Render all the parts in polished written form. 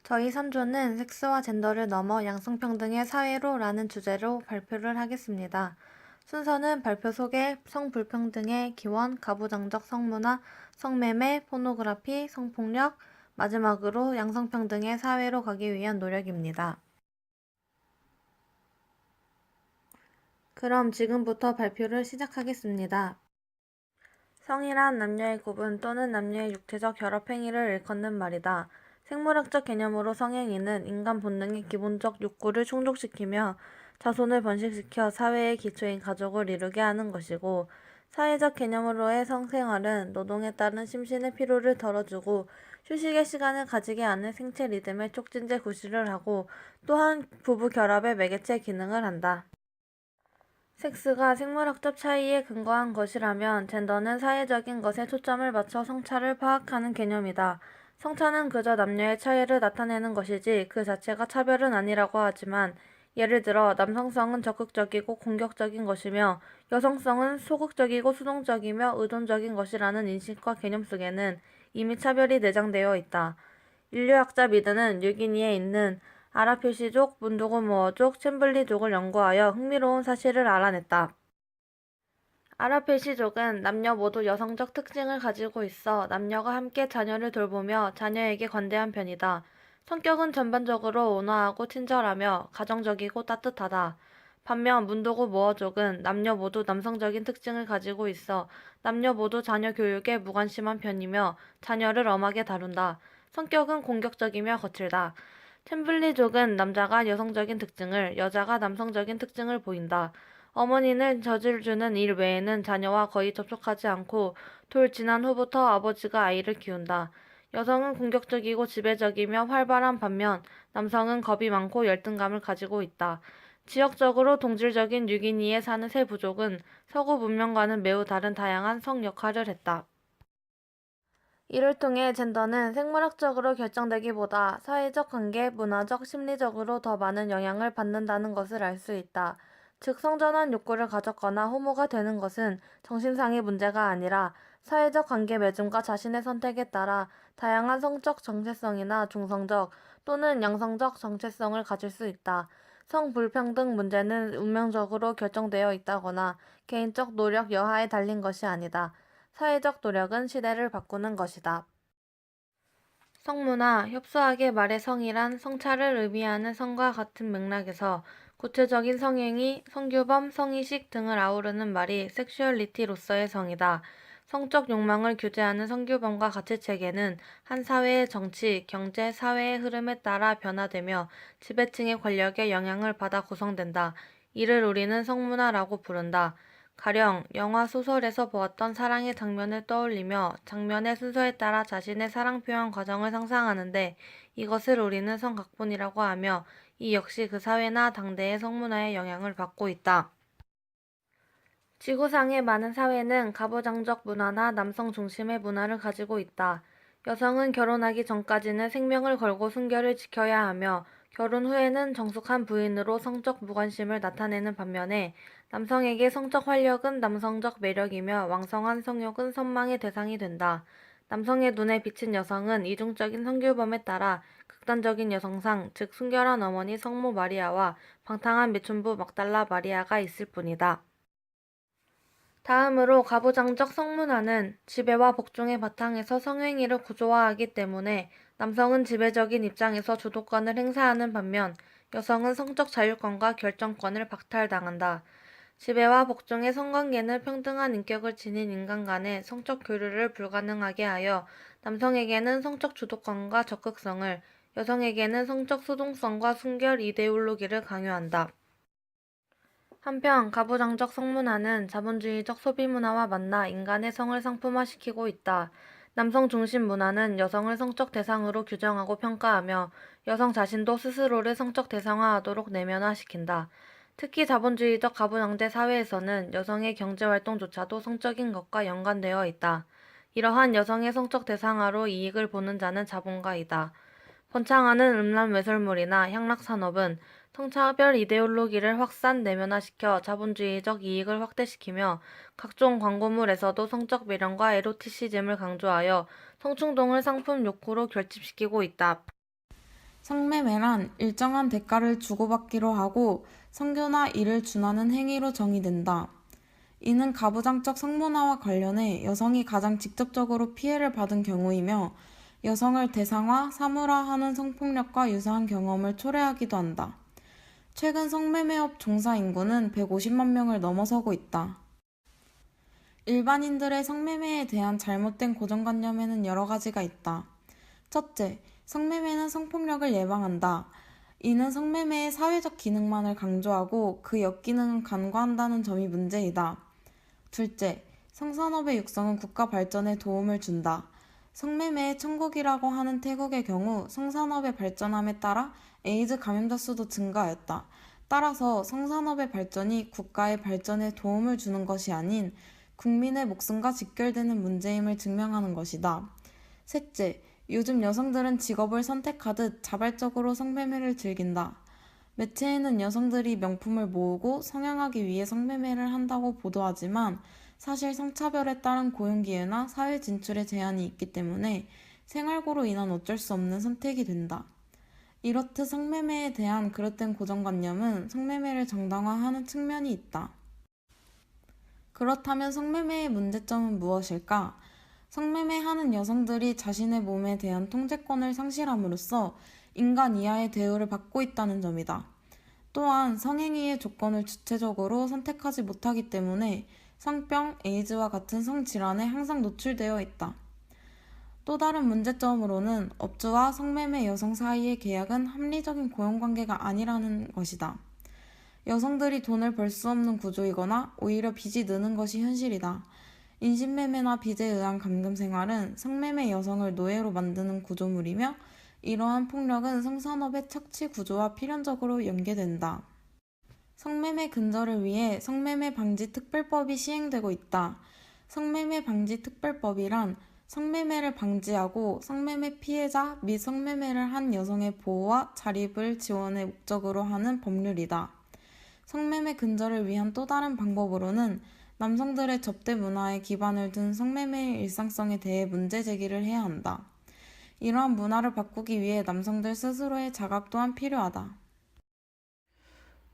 저희 3조는 섹스와 젠더를 넘어 양성평등의 사회로 라는 주제로 발표를 하겠습니다. 순서는 발표 소개, 성불평등의 기원, 가부장적 성문화, 성매매, 포노그라피, 성폭력, 마지막으로 양성평등의 사회로 가기 위한 노력입니다. 그럼 지금부터 발표를 시작하겠습니다. 성이란 남녀의 구분 또는 남녀의 육체적 결합 행위를 일컫는 말이다. 생물학적 개념으로 성행위는 인간 본능의 기본적 욕구를 충족시키며 자손을 번식시켜 사회의 기초인 가족을 이루게 하는 것이고, 사회적 개념으로의 성생활은 노동에 따른 심신의 피로를 덜어주고 휴식의 시간을 가지게 하는 생체 리듬의 촉진제 구실을 하고, 또한 부부 결합의 매개체 기능을 한다. 섹스가 생물학적 차이에 근거한 것이라면 젠더는 사회적인 것에 초점을 맞춰 성차를 파악하는 개념이다. 성차는 그저 남녀의 차이를 나타내는 것이지 그 자체가 차별은 아니라고 하지만, 예를 들어 남성성은 적극적이고 공격적인 것이며 여성성은 소극적이고 수동적이며 의존적인 것이라는 인식과 개념 속에는 이미 차별이 내장되어 있다. 인류학자 미드는 뉴기니에 있는 아라페시족, 문두고모어족, 챔블리족을 연구하여 흥미로운 사실을 알아냈다. 아라페시족은 남녀 모두 여성적 특징을 가지고 있어 남녀가 함께 자녀를 돌보며 자녀에게 관대한 편이다. 성격은 전반적으로 온화하고 친절하며 가정적이고 따뜻하다. 반면 문두고모어족은 남녀 모두 남성적인 특징을 가지고 있어 남녀 모두 자녀 교육에 무관심한 편이며 자녀를 엄하게 다룬다. 성격은 공격적이며 거칠다. 챔블리족은 남자가 여성적인 특징을, 여자가 남성적인 특징을 보인다. 어머니는 젖을 주는 일 외에는 자녀와 거의 접촉하지 않고 돌 지난 후부터 아버지가 아이를 키운다. 여성은 공격적이고 지배적이며 활발한 반면 남성은 겁이 많고 열등감을 가지고 있다. 지역적으로 동질적인 뉴기니에 사는 세 부족은 서구 문명과는 매우 다른 다양한 성 역할을 했다. 이를 통해 젠더는 생물학적으로 결정되기보다 사회적 관계, 문화적, 심리적으로 더 많은 영향을 받는다는 것을 알 수 있다. 즉, 성전환 욕구를 가졌거나 호모가 되는 것은 정신상의 문제가 아니라 사회적 관계 맺음과 자신의 선택에 따라 다양한 성적 정체성이나 중성적 또는 양성적 정체성을 가질 수 있다. 성불평등 문제는 운명적으로 결정되어 있다거나 개인적 노력 여하에 달린 것이 아니다. 사회적 노력은 시대를 바꾸는 것이다. 성문화, 협소하게 말해 성이란 성차를 의미하는 성과 같은 맥락에서 구체적인 성행위, 성규범, 성의식 등을 아우르는 말이 섹슈얼리티로서의 성이다. 성적 욕망을 규제하는 성규범과 가치체계는 한 사회의 정치, 경제, 사회의 흐름에 따라 변화되며 지배층의 권력에 영향을 받아 구성된다. 이를 우리는 성문화라고 부른다. 가령 영화, 소설에서 보았던 사랑의 장면을 떠올리며 장면의 순서에 따라 자신의 사랑 표현 과정을 상상하는데, 이것을 우리는 성각본이라고 하며 이 역시 그 사회나 당대의 성문화에 영향을 받고 있다. 지구상의 많은 사회는 가부장적 문화나 남성 중심의 문화를 가지고 있다. 여성은 결혼하기 전까지는 생명을 걸고 순결을 지켜야 하며 결혼 후에는 정숙한 부인으로 성적 무관심을 나타내는 반면에, 남성에게 성적 활력은 남성적 매력이며 왕성한 성욕은 선망의 대상이 된다. 남성의 눈에 비친 여성은 이중적인 성규범에 따라 극단적인 여성상, 즉 순결한 어머니 성모 마리아와 방탕한 매춘부 막달라 마리아가 있을 뿐이다. 다음으로 가부장적 성문화는 지배와 복종의 바탕에서 성행위를 구조화하기 때문에 남성은 지배적인 입장에서 주도권을 행사하는 반면 여성은 성적 자율권과 결정권을 박탈당한다. 지배와 복종의 성관계는 평등한 인격을 지닌 인간 간의 성적 교류를 불가능하게 하여 남성에게는 성적 주도권과 적극성을, 여성에게는 성적 수동성과 순결 이데올로기를 강요한다. 한편 가부장적 성문화는 자본주의적 소비문화와 만나 인간의 성을 상품화시키고 있다. 남성 중심 문화는 여성을 성적 대상으로 규정하고 평가하며 여성 자신도 스스로를 성적 대상화하도록 내면화시킨다. 특히 자본주의적 가부장제 사회에서는 여성의 경제활동조차도 성적인 것과 연관되어 있다. 이러한 여성의 성적 대상화로 이익을 보는 자는 자본가이다. 번창하는 음란외설물이나 향락산업은 성차별 이데올로기를 확산 내면화시켜 자본주의적 이익을 확대시키며 각종 광고물에서도 성적 매력과 에로티시즘을 강조하여 성충동을 상품 욕구로 결집시키고 있다. 성매매란 일정한 대가를 주고받기로 하고 성교나 이를 준하는 행위로 정의된다. 이는 가부장적 성문화와 관련해 여성이 가장 직접적으로 피해를 받은 경우이며 여성을 대상화, 사물화하는 성폭력과 유사한 경험을 초래하기도 한다. 최근 성매매업 종사 인구는 150만 명을 넘어서고 있다. 일반인들의 성매매에 대한 잘못된 고정관념에는 여러 가지가 있다. 첫째, 성매매는 성폭력을 예방한다. 이는 성매매의 사회적 기능만을 강조하고 그 역기능은 간과한다는 점이 문제이다. 둘째, 성산업의 육성은 국가 발전에 도움을 준다. 성매매의 천국이라고 하는 태국의 경우 성산업의 발전함에 따라 에이즈 감염자 수도 증가하였다. 따라서 성산업의 발전이 국가의 발전에 도움을 주는 것이 아닌 국민의 목숨과 직결되는 문제임을 증명하는 것이다. 셋째, 요즘 여성들은 직업을 선택하듯 자발적으로 성매매를 즐긴다. 매체에는 여성들이 명품을 모으고 성형하기 위해 성매매를 한다고 보도하지만 사실 성차별에 따른 고용기회나 사회 진출에 제한이 있기 때문에 생활고로 인한 어쩔 수 없는 선택이 된다. 이렇듯 성매매에 대한 그릇된 고정관념은 성매매를 정당화하는 측면이 있다. 그렇다면 성매매의 문제점은 무엇일까? 성매매하는 여성들이 자신의 몸에 대한 통제권을 상실함으로써 인간 이하의 대우를 받고 있다는 점이다. 또한 성행위의 조건을 주체적으로 선택하지 못하기 때문에 성병, 에이즈와 같은 성질환에 항상 노출되어 있다. 또 다른 문제점으로는 업주와 성매매 여성 사이의 계약은 합리적인 고용관계가 아니라는 것이다. 여성들이 돈을 벌 수 없는 구조이거나 오히려 빚이 느는 것이 현실이다. 인신매매나 빚에 의한 감금 생활은 성매매 여성을 노예로 만드는 구조물이며 이러한 폭력은 성산업의 척치 구조와 필연적으로 연계된다. 성매매 근절을 위해 성매매 방지 특별법이 시행되고 있다. 성매매 방지 특별법이란 성매매를 방지하고 성매매 피해자 및 성매매를 한 여성의 보호와 자립을 지원의 목적으로 하는 법률이다. 성매매 근절을 위한 또 다른 방법으로는 남성들의 접대 문화에 기반을 둔 성매매의 일상성에 대해 문제 제기를 해야 한다. 이러한 문화를 바꾸기 위해 남성들 스스로의 자각 또한 필요하다.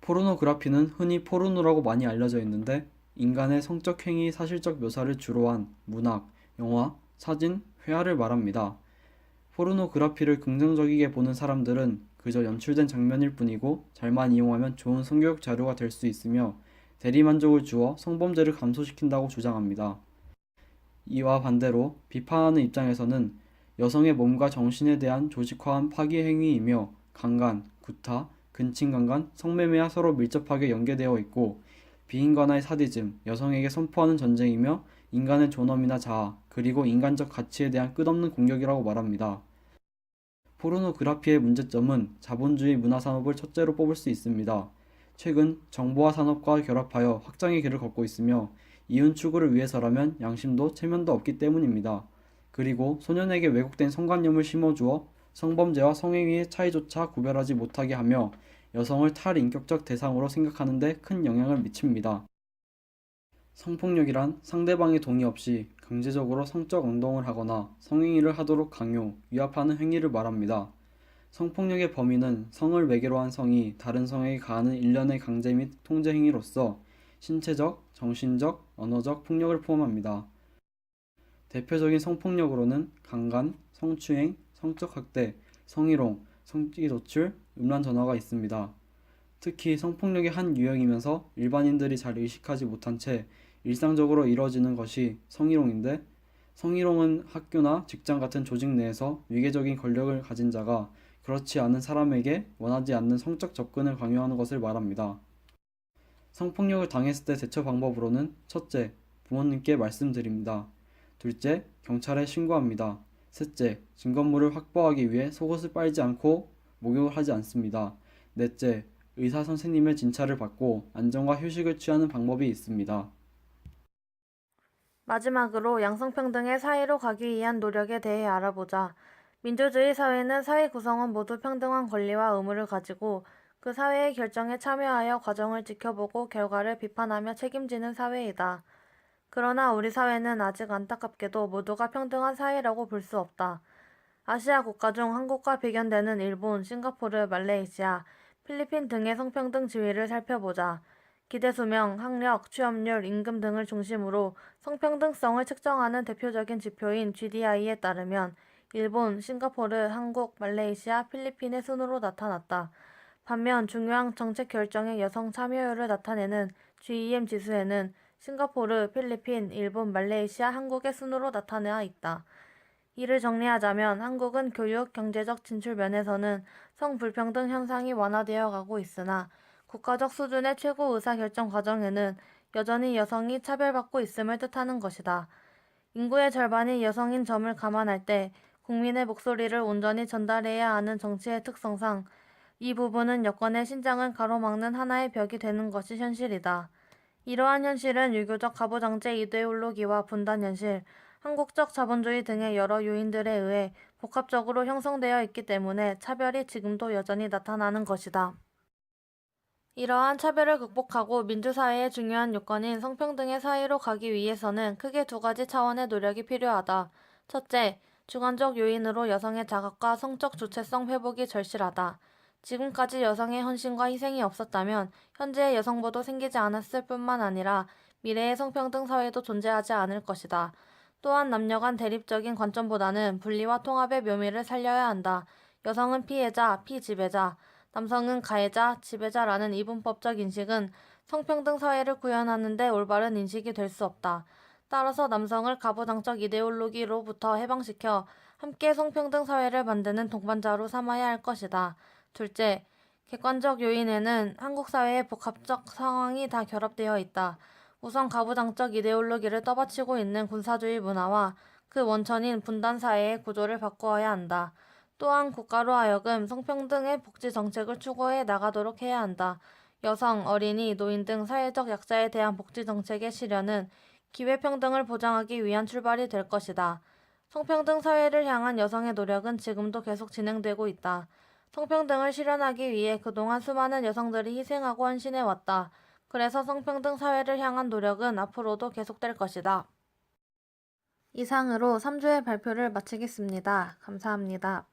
포르노그라피는 흔히 포르노라고 많이 알려져 있는데 인간의 성적 행위 사실적 묘사를 주로 한 문학, 영화, 사진, 회화를 말합니다. 포르노그라피를 긍정적이게 보는 사람들은 그저 연출된 장면일 뿐이고 잘만 이용하면 좋은 성교육 자료가 될 수 있으며 대리만족을 주어 성범죄를 감소시킨다고 주장합니다. 이와 반대로 비판하는 입장에서는 여성의 몸과 정신에 대한 조직화한 파괴 행위이며 강간, 구타, 근친강간, 성매매와 서로 밀접하게 연계되어 있고 비인간화의 사디즘, 여성에게 선포하는 전쟁이며 인간의 존엄이나 자아, 그리고 인간적 가치에 대한 끝없는 공격이라고 말합니다. 포르노그라피의 문제점은 자본주의 문화산업을 첫째로 뽑을 수 있습니다. 최근 정보화 산업과 결합하여 확장의 길을 걷고 있으며 이윤 추구를 위해서라면 양심도 체면도 없기 때문입니다. 그리고 소년에게 왜곡된 성관념을 심어주어 성범죄와 성행위의 차이조차 구별하지 못하게 하며 여성을 탈인격적 대상으로 생각하는 데 큰 영향을 미칩니다. 성폭력이란 상대방의 동의 없이 강제적으로 성적 행동을 하거나 성행위를 하도록 강요, 위압하는 행위를 말합니다. 성폭력의 범위는 성을 매개로 한 성이 다른 성에게 가하는 일련의 강제 및 통제 행위로서 신체적, 정신적, 언어적 폭력을 포함합니다. 대표적인 성폭력으로는 강간, 성추행, 성적 학대, 성희롱, 성기 노출, 음란 전화가 있습니다. 특히 성폭력의 한 유형이면서 일반인들이 잘 의식하지 못한 채 일상적으로 이뤄지는 것이 성희롱인데, 성희롱은 학교나 직장 같은 조직 내에서 위계적인 권력을 가진 자가 그렇지 않은 사람에게 원하지 않는 성적 접근을 강요하는 것을 말합니다. 성폭력을 당했을 때 대처 방법으로는 첫째, 부모님께 말씀드립니다. 둘째, 경찰에 신고합니다. 셋째, 증거물을 확보하기 위해 속옷을 빨지 않고 목욕을 하지 않습니다. 넷째, 의사 선생님의 진찰을 받고 안정과 휴식을 취하는 방법이 있습니다. 마지막으로 양성평등의 사회로 가기 위한 노력에 대해 알아보자. 민주주의 사회는 사회 구성원 모두 평등한 권리와 의무를 가지고 그 사회의 결정에 참여하여 과정을 지켜보고 결과를 비판하며 책임지는 사회이다. 그러나 우리 사회는 아직 안타깝게도 모두가 평등한 사회라고 볼 수 없다. 아시아 국가 중 한국과 비견되는 일본, 싱가포르, 말레이시아, 필리핀 등의 성평등 지위를 살펴보자. 기대 수명, 학력, 취업률, 임금 등을 중심으로 성평등성을 측정하는 대표적인 지표인 GDI에 따르면 일본, 싱가포르, 한국, 말레이시아, 필리핀의 순으로 나타났다. 반면 중요한 정책 결정의 여성 참여율을 나타내는 GEM 지수에는 싱가포르, 필리핀, 일본, 말레이시아, 한국의 순으로 나타나 있다. 이를 정리하자면 한국은 교육, 경제적 진출 면에서는 성불평등 현상이 완화되어 가고 있으나 국가적 수준의 최고 의사결정 과정에는 여전히 여성이 차별받고 있음을 뜻하는 것이다. 인구의 절반이 여성인 점을 감안할 때 국민의 목소리를 온전히 전달해야 하는 정치의 특성상 이 부분은 여권의 신장을 가로막는 하나의 벽이 되는 것이 현실이다. 이러한 현실은 유교적 가부장제 이데올로기와 분단 현실, 한국적 자본주의 등의 여러 요인들에 의해 복합적으로 형성되어 있기 때문에 차별이 지금도 여전히 나타나는 것이다. 이러한 차별을 극복하고 민주사회의 중요한 요건인 성평등의 사회로 가기 위해서는 크게 두 가지 차원의 노력이 필요하다. 첫째, 주관적 요인으로 여성의 자각과 성적 주체성 회복이 절실하다. 지금까지 여성의 헌신과 희생이 없었다면 현재의 여성부도 생기지 않았을 뿐만 아니라 미래의 성평등 사회도 존재하지 않을 것이다. 또한 남녀 간 대립적인 관점보다는 분리와 통합의 묘미를 살려야 한다. 여성은 피해자, 피지배자, 남성은 가해자, 지배자라는 이분법적 인식은 성평등 사회를 구현하는 데 올바른 인식이 될 수 없다. 따라서 남성을 가부장적 이데올로기로부터 해방시켜 함께 성평등 사회를 만드는 동반자로 삼아야 할 것이다. 둘째, 객관적 요인에는 한국 사회의 복합적 상황이 다 결합되어 있다. 우선 가부장적 이데올로기를 떠받치고 있는 군사주의 문화와 그 원천인 분단 사회의 구조를 바꾸어야 한다. 또한 국가로 하여금 성평등의 복지 정책을 추구해 나가도록 해야 한다. 여성, 어린이, 노인 등 사회적 약자에 대한 복지 정책의 실현은 기회평등을 보장하기 위한 출발이 될 것이다. 성평등 사회를 향한 여성의 노력은 지금도 계속 진행되고 있다. 성평등을 실현하기 위해 그동안 수많은 여성들이 희생하고 헌신해 왔다. 그래서 성평등 사회를 향한 노력은 앞으로도 계속될 것이다. 이상으로 3주의 발표를 마치겠습니다. 감사합니다.